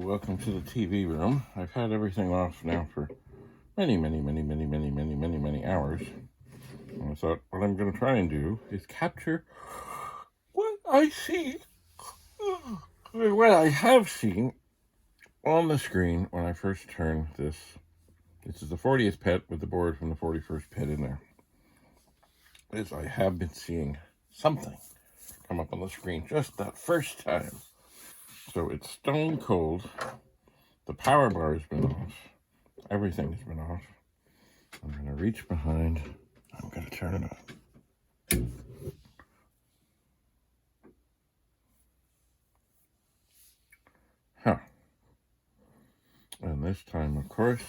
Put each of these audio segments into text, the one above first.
welcome to the TV room. I've had everything off now for many hours. And I thought what I'm going to try and do is capture what I see, what I have seen on the screen when I first turn this. This is the 40th pet with the board from the 41st pet in there. Is I have been seeing something come up on the screen just that first time. So it's stone cold. The power bar has been off. Everything has been off. I'm going to reach behind. I'm going to turn it on. Huh. And this time, of course,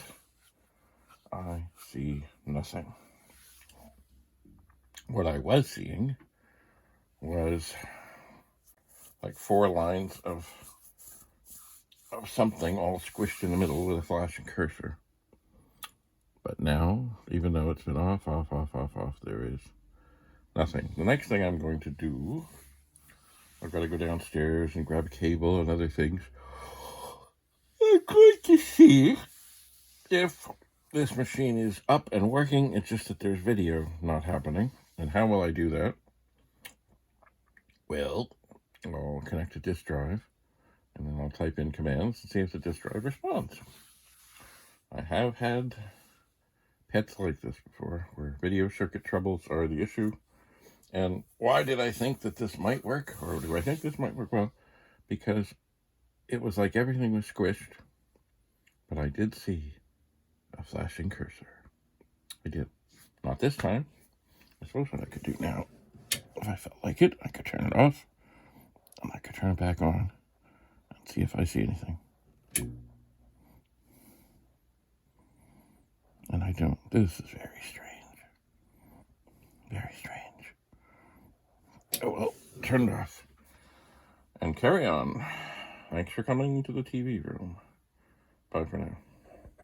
I see nothing. What I was seeing was like 4 lines of something all squished in the middle with a flashing cursor. But now, even though it's been off, there is nothing. The next thing I'm going to do, I've got to go downstairs and grab a cable and other things. I'm going to see if this machine is up and working. It's just that there's video not happening. And how will I do that? Well, I'll connect a disk drive, and then I'll type in commands and see if the disk drive responds. I have had pets like this before, where video circuit troubles are the issue. And why did I think that this might work? Or do I think this might work? Well, because it was like everything was squished, but I did see a flashing cursor. I did. Not this time. I suppose what I could do now, if I felt like it, I could turn it off, and I could turn it back on and see if I see anything. And I don't. This is very strange. Very strange. Oh well, turn it off. And carry on. Thanks for coming to the TV room. Bye for now.